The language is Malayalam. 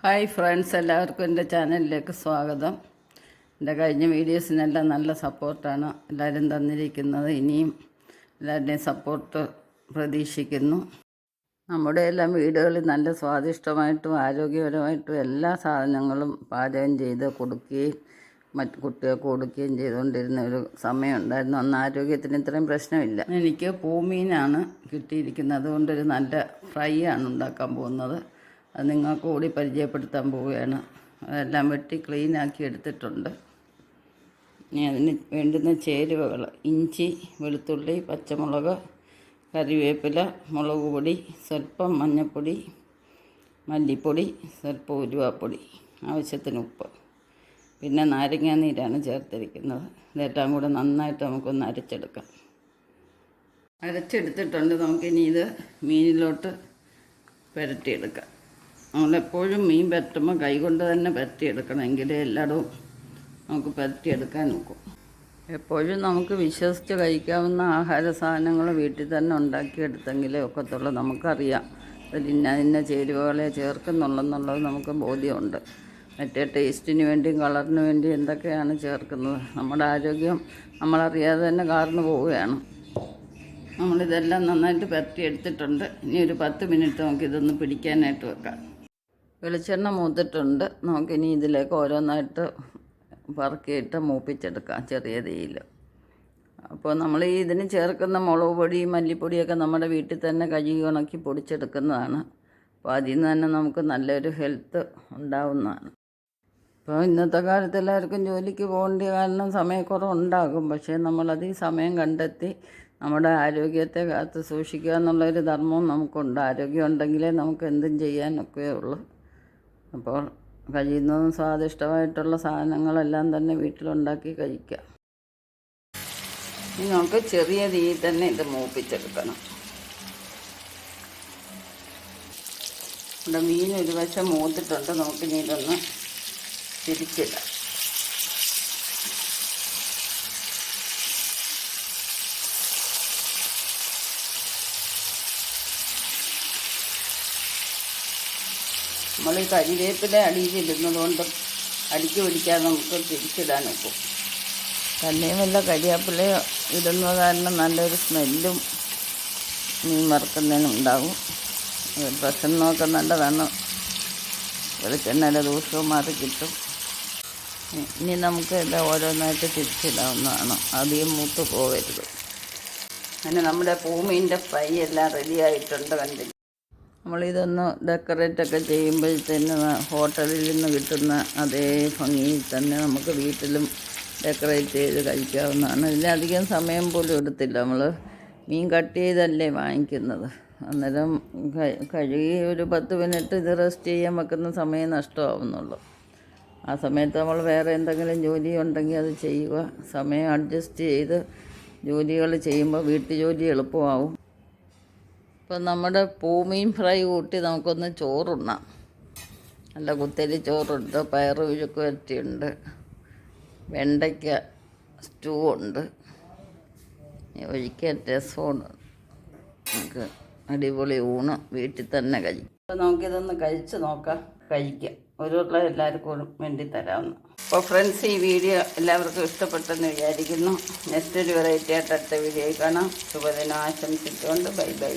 ഹായ് ഫ്രണ്ട്സ്, എല്ലാവർക്കും എൻ്റെ ചാനലിലേക്ക് സ്വാഗതം. എൻ്റെ കഴിഞ്ഞ വീഡിയോസിനെല്ലാം നല്ല സപ്പോർട്ടാണ് എല്ലാവരും തന്നിരിക്കുന്നത്. ഇനിയും എല്ലാവരുടെയും സപ്പോർട്ട് പ്രതീക്ഷിക്കുന്നു. നമ്മുടെ എല്ലാം വീടുകളിൽ നല്ല സ്വാദിഷ്ടമായിട്ടും ആരോഗ്യപരമായിട്ടും എല്ലാ സാധനങ്ങളും പാചകം ചെയ്ത് കൊടുക്കുകയും മറ്റ് കുട്ടികൾക്ക് കൊടുക്കുകയും ചെയ്തുകൊണ്ടിരുന്ന ഒരു സമയമുണ്ടായിരുന്നു. അന്ന് ആരോഗ്യത്തിന് ഇത്രയും പ്രശ്നമില്ല. എനിക്ക് പൂമീനാണ് കിട്ടിയിരിക്കുന്നത്. അതുകൊണ്ടൊരു നല്ല ഫ്രൈ ആണ് ഉണ്ടാക്കാൻ പോകുന്നത്. അത് നിങ്ങൾക്ക് കൂടി പരിചയപ്പെടുത്താൻ പോവുകയാണ്. അതെല്ലാം വെട്ടി ക്ലീനാക്കി എടുത്തിട്ടുണ്ട്. ഇനി അതിന് വേണ്ടുന്ന ചേരുവകൾ: ഇഞ്ചി, വെളുത്തുള്ളി, പച്ചമുളക്, കറിവേപ്പില, മുളക് പൊടി, സ്വല്പം മഞ്ഞൾപ്പൊടി, മല്ലിപ്പൊടി, സ്വല്പം ഉലുവാപ്പൊടി, ആവശ്യത്തിന് ഉപ്പ്, പിന്നെ നാരങ്ങാനീരാണ് ചേർത്തിരിക്കുന്നത്. ഇതെല്ലാം കൂടെ നന്നായിട്ട് നമുക്കൊന്ന് അരച്ചെടുക്കാം. അരച്ചെടുത്തിട്ടുണ്ട്. നമുക്കിനി ഇത് മീനിലോട്ട് പുരട്ടിയെടുക്കാം. നമ്മളെപ്പോഴും മീൻ പരട്ടുമ്പോൾ കൈകൊണ്ട് തന്നെ പരട്ടിയെടുക്കണം, എങ്കിലേ എല്ലായിടവും നമുക്ക് പരട്ടിയെടുക്കാൻ നോക്കും. എപ്പോഴും നമുക്ക് വിശ്വസിച്ച് കഴിക്കാവുന്ന ആഹാര സാധനങ്ങൾ വീട്ടിൽ തന്നെ ഉണ്ടാക്കിയെടുത്തെങ്കിലേ ഒക്കത്തുള്ളൂ. നമുക്കറിയാം അതിൽ ഇന്ന ചേരുവകളെ ചേർക്കുന്നുള്ളെന്നുള്ളത് നമുക്ക് ബോധ്യമുണ്ട്. മറ്റേ ടേസ്റ്റിന് വേണ്ടിയും കളറിന് വേണ്ടിയും എന്തൊക്കെയാണ് ചേർക്കുന്നത്. നമ്മുടെ ആരോഗ്യം നമ്മളറിയാതെ തന്നെ കാർന്നു പോവുകയാണ്. നമ്മളിതെല്ലാം നന്നായിട്ട് പരട്ടിയെടുത്തിട്ടുണ്ട്. ഇനി ഒരു 10 മിനിറ്റ് നമുക്കിതൊന്ന് പിടിക്കാനായിട്ട് വെക്കാം. വെളിച്ചെണ്ണ മൂത്തിട്ടുണ്ട്. നമുക്കിനി ഇതിലേക്ക് ഓരോന്നായിട്ട് പറക്കിയിട്ട് മൂപ്പിച്ചെടുക്കാം ചെറിയ തീയിൽ. അപ്പോൾ നമ്മൾ ഇതിന് ചേർക്കുന്ന മുളക് പൊടി, മല്ലിപ്പൊടിയൊക്കെ നമ്മുടെ വീട്ടിൽ തന്നെ കഴുകി ഉണക്കി പൊടിച്ചെടുക്കുന്നതാണ്. അപ്പോൾ അതിൽ നിന്ന് തന്നെ നമുക്ക് നല്ലൊരു ഹെൽത്ത് ഉണ്ടാവുന്നതാണ്. ഇപ്പോൾ ഇന്നത്തെ കാലത്ത് എല്ലാവർക്കും ജോലിക്ക് പോകേണ്ട കാരണം സമയക്കുറവുണ്ടാകും. പക്ഷേ നമ്മളത് ഈ സമയം കണ്ടെത്തി നമ്മുടെ ആരോഗ്യത്തെ കാത്ത് സൂക്ഷിക്കുക എന്നുള്ളൊരു ധർമ്മവും നമുക്കുണ്ട്. ആരോഗ്യം ഉണ്ടെങ്കിലേ നമുക്ക് എന്തും ചെയ്യാനൊക്കെ ഉള്ളൂ. അപ്പോൾ കഴിയുന്നതും സ്വാദിഷ്ടമായിട്ടുള്ള സാധനങ്ങളെല്ലാം തന്നെ വീട്ടിലുണ്ടാക്കി കഴിക്കാം. ഇനി നമുക്ക് ചെറിയ തീയിൽ തന്നെ ഇത് മൂപ്പിച്ചെടുക്കണം. ഇവിടെ മീൻ ഒരു വശം മൂത്തിട്ടുണ്ട്. നമുക്കിനി ഇതൊന്ന് തിരിച്ചിടാം. നമ്മൾ ഈ കരിവേപ്പില അടിയിലിടുന്നത് കൊണ്ട് അടിക്ക് പിടിക്കാതെ നമുക്ക് തിരിച്ചിടാൻ നോക്കും. തന്നെയും വല്ല കരിവേപ്പിലയോ ഇടുന്നത് കാരണം നല്ലൊരു സ്മെല്ലും മീൻ വറുക്കുന്നതിനുണ്ടാകും. ഭക്ഷണമൊക്കെ നല്ലതാണ്. വെളിച്ചെണ്ണയുടെ ദൂഷവും മാറി കിട്ടും. ഇനി നമുക്ക് ഇത് ഓരോന്നായിട്ട് തിരിച്ചിടാവുന്നതാണ്. അധികം മൂത്ത് പോകരുത്. അങ്ങനെ നമ്മുടെ പൂമീൻ്റെ ഫ്രൈ എല്ലാം റെഡിയായിട്ടുണ്ട്. കണ്ടില്ല, നമ്മളിതൊന്ന് ഡെക്കറേറ്റൊക്കെ ചെയ്യുമ്പോഴത്തേന് ഹോട്ടലിൽ നിന്ന് കിട്ടുന്ന അതേ ഭംഗിയിൽ തന്നെ നമുക്ക് വീട്ടിലും ഡെക്കറേറ്റ് ചെയ്ത് കഴിക്കാവുന്നതാണ്. ഇതിലധികം സമയം പോലും എടുത്തില്ല. നമ്മൾ മീൻ കട്ട് ചെയ്തല്ലേ വാങ്ങിക്കുന്നത്. അന്നേരം കഴുകി ഒരു 10 മിനിറ്റ് ഇത് റെസ്റ്റ് ചെയ്യാൻ വെക്കുന്ന സമയം നഷ്ടമാവുന്നുള്ളൂ. ആ സമയത്ത് നമ്മൾ വേറെ എന്തെങ്കിലും ജോലി ഉണ്ടെങ്കിൽ അത് ചെയ്യുക. സമയം അഡ്ജസ്റ്റ് ചെയ്ത് ജോലികൾ ചെയ്യുമ്പോൾ വീട്ടു ജോലി എളുപ്പമാവും. ഇപ്പം നമ്മുടെ പൂമീൻ ഫ്രൈ കൂട്ടി നമുക്കൊന്ന് ചോറുണ്ണാം. നല്ല കുത്തരി ചോറുണ്ട്, പയറ് ഉഴുക്ക് വരട്ടിയുണ്ട്, വെണ്ടയ്ക്ക സ്റ്റൂ ഉണ്ട്, ഒഴിക്കാൻ രസമുണ്ട്. നമുക്ക് അടിപൊളി ഊണ് വീട്ടിൽ തന്നെ കഴിക്കും. അപ്പോൾ നമുക്കിതൊന്ന് കഴിച്ച് നോക്കാം, കഴിക്കാം. ഒരുള്ള എല്ലാവർക്കും വേണ്ടി തരാവുന്ന. അപ്പോൾ ഫ്രണ്ട്സ്, ഈ വീഡിയോ എല്ലാവർക്കും ഇഷ്ടപ്പെട്ടെന്ന് വിചാരിക്കുന്നു. നെക്സ്റ്റ് ഒരു വെറൈറ്റി ആയിട്ട് അടുത്ത വീഡിയോയിൽ കാണാം. ശുഭദിനം ആശംസിച്ചുകൊണ്ട് ബൈ ബൈ.